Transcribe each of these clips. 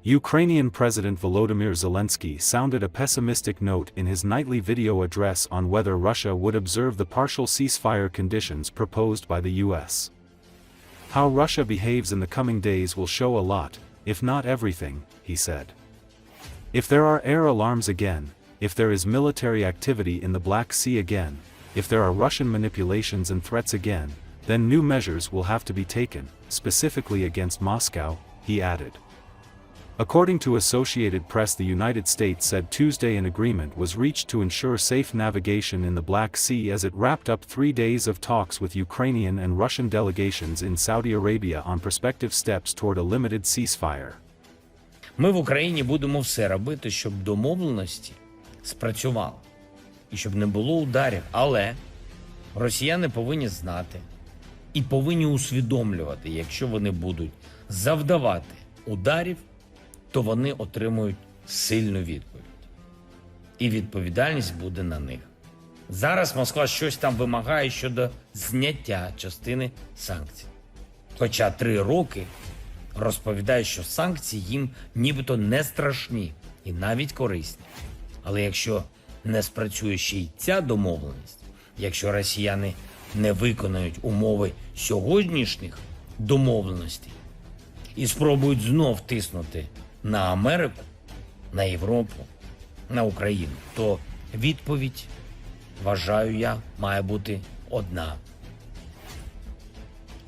Ukrainian President Volodymyr Zelensky sounded a pessimistic note in his nightly video address on whether Russia would observe the partial ceasefire conditions proposed by the US. "How Russia behaves in the coming days will show a lot, if not everything," he said. "If there are air alarms again, if there is military activity in the Black Sea again, if there are Russian manipulations and threats again, then new measures will have to be taken, specifically against Moscow," he added. According to Associated Press, the United States said Tuesday an agreement was reached to ensure safe navigation in the Black Sea as it wrapped up 3 days of talks with Ukrainian and Russian delegations in Saudi Arabia on prospective steps toward a limited ceasefire. Ми в Україні будемо все робити, щоб домовленості спрацювали і щоб не було ударів, але росіяни повинні знати і повинні усвідомлювати, якщо вони будуть завдавати ударів, то вони отримують сильну відповідь. І відповідальність буде на них. Зараз Москва щось там вимагає щодо зняття частини санкцій. Хоча 3 роки розповідає, що санкції їм нібито не страшні і навіть корисні. Але якщо не спрацює ще й ця домовленість, якщо росіяни не виконають умови сьогоднішніх домовленостей і спробують знов тиснути на Америку, на Європу, на Україну, то відповідь, вважаю я, має бути одна.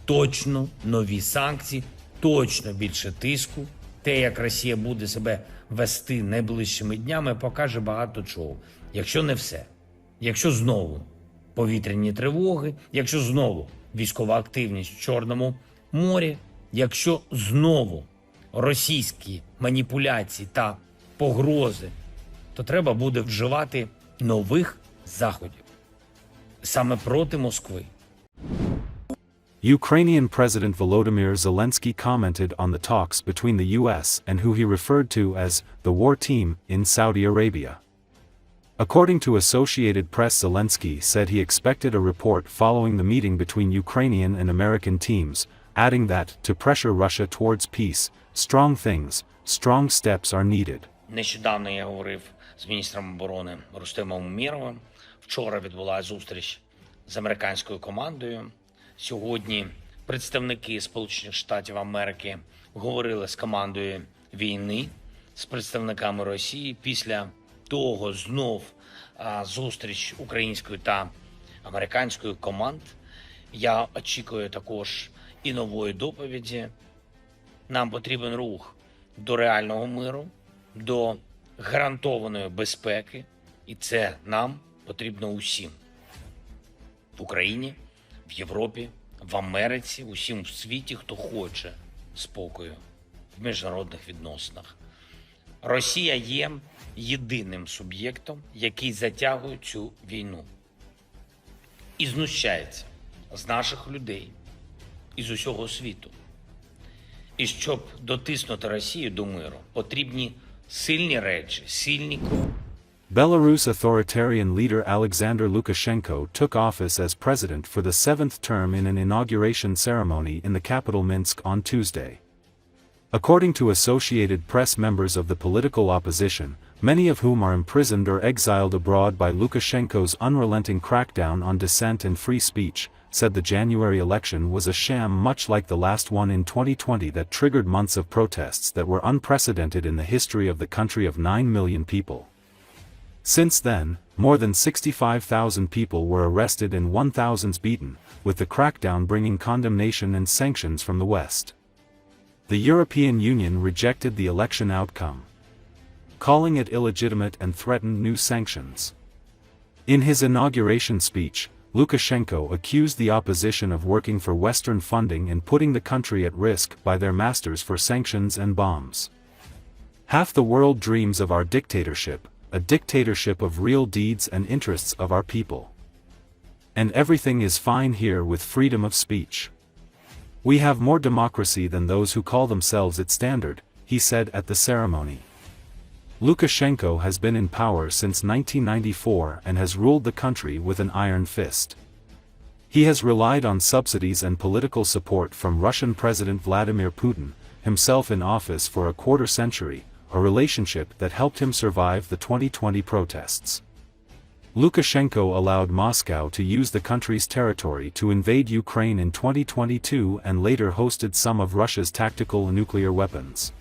Точно нові санкції, точно більше тиску. Те, як Росія буде себе вести найближчими днями, покаже багато чого. Якщо не все. Якщо знову повітряні тривоги, якщо знову військова активність в Чорному морі, якщо знову російські маніпуляції та погрози, то треба буде вживати нових заходів саме проти Москви. Ukrainian President Volodymyr Zelensky commented on the talks between the US and who he referred to as the war team in Saudi Arabia. According to Associated Press, Zelensky said he expected a report following the meeting between Ukrainian and American teams, adding that, to pressure Russia towards peace, strong steps are needed. Нещодавно я говорив з міністром оборони Рустемом Умєровим. Вчора відбулася зустріч з американською командою. Сьогодні представники Сполучених Штатів Америки говорили з командою війни, з представниками Росії. Після того знов зустріч української та американської команд. Я очікую також і нової доповіді. Нам потрібен рух до реального миру, до гарантованої безпеки. І це нам потрібно усім. В Україні, в Європі, в Америці, усім в світі, хто хоче спокою в міжнародних відносинах. Росія є єдиним суб'єктом, який затягує цю війну. І знущається з наших людей, і з усього світу. І щоб дотиснути Росію до миру, потрібні сильні речі, сильні кроки. Belarus authoritarian leader Alexander Lukashenko took office as president for the 7th term in an inauguration ceremony in the capital Minsk on Tuesday. According to Associated Press, members of the political opposition, many of whom are imprisoned or exiled abroad by Lukashenko's unrelenting crackdown on dissent and free speech, said the January election was a sham much like the last one in 2020 that triggered months of protests that were unprecedented in the history of the country of 9 million people. Since then, more than 65,000 people were arrested and 1,000 beaten, with the crackdown bringing condemnation and sanctions from the West. The European Union rejected the election outcome, calling it illegitimate and threatened new sanctions. In his inauguration speech, Lukashenko accused the opposition of working for Western funding and putting the country at risk by their masters for sanctions and bombs. Half the world dreams of our dictatorship, a dictatorship of real deeds and interests of our people. And everything is fine here with freedom of speech. We have more democracy than those who call themselves its standard, he said at the ceremony. Lukashenko has been in power since 1994 and has ruled the country with an iron fist. He has relied on subsidies and political support from Russian President Vladimir Putin, himself in office for a quarter century, a relationship that helped him survive the 2020 protests. Lukashenko allowed Moscow to use the country's territory to invade Ukraine in 2022 and later hosted some of Russia's tactical nuclear weapons.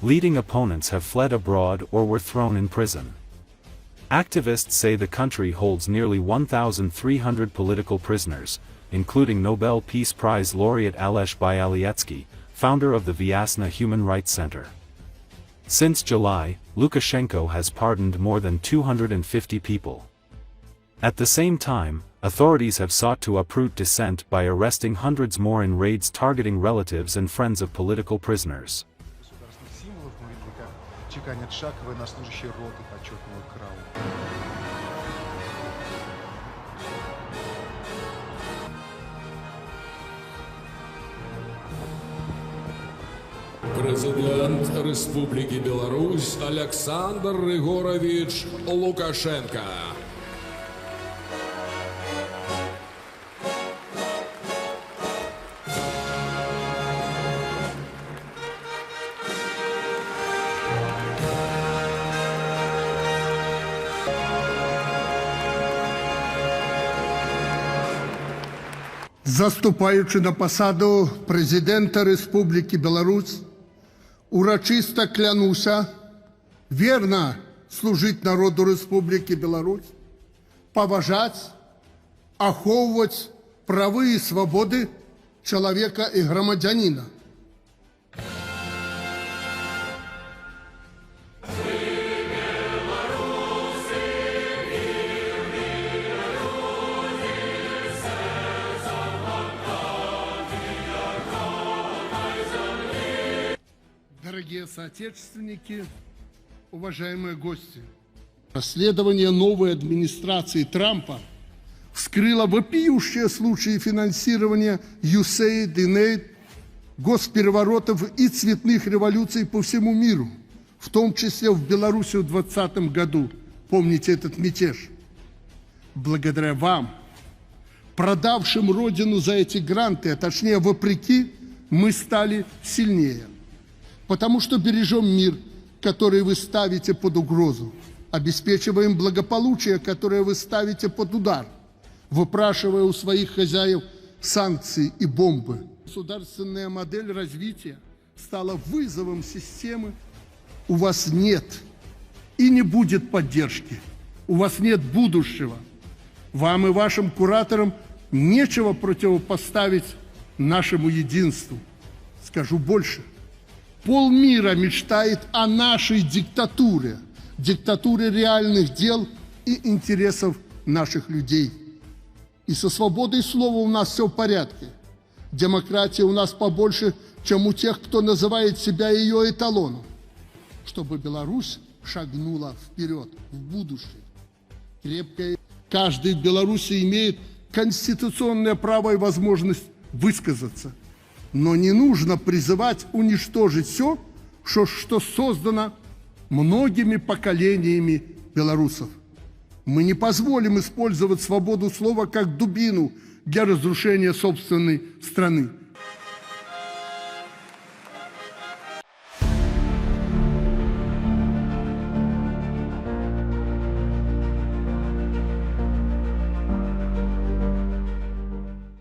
Leading opponents have fled abroad or were thrown in prison. Activists say the country holds nearly 1,300 political prisoners, including Nobel Peace Prize laureate Ales Bialiatski, founder of the Vyazna Human Rights Center. Since July, Lukashenko has pardoned more than 250 people. At the same time, authorities have sought to uproot dissent by arresting hundreds more in raids targeting relatives and friends of political prisoners. Президент Республики Беларусь Александр Григорович Лукашенко. Заступаючи на посаду президента Республіки Білорусь, урочисто клянуся вірно служити народу Республіки Білорусь, поважати, аховувати права і свободи чоловіка і громадянина. Дорогие соотечественники, уважаемые гости, расследование новой администрации Трампа вскрыло вопиющие случаи финансирования USAID и NAID, госпереворотов и цветных революций по всему миру, в том числе в Беларуси в 2020 году. Помните этот мятеж? Благодаря вам, продавшим родину за эти гранты, а точнее вопреки, мы стали сильнее. Потому что бережем мир, который вы ставите под угрозу, обеспечиваем благополучие, которое вы ставите под удар, выпрашивая у своих хозяев санкции и бомбы. Государственная модель развития стала вызовом системы. У вас нет и не будет поддержки, у вас нет будущего. Вам и вашим кураторам нечего противопоставить нашему единству. Скажу больше. Полмира мечтает о нашей диктатуре, диктатуре реальных дел и интересов наших людей. И со свободой слова у нас все в порядке. Демократия у нас побольше, чем у тех, кто называет себя ее эталоном. Чтобы Беларусь шагнула вперед, в будущее. Крепкая. Каждый в Беларуси имеет конституционное право и возможность высказаться. Но не нужно призывать уничтожить все, что создано многими поколениями белорусов. Мы не позволим использовать свободу слова как дубину для разрушения собственной страны.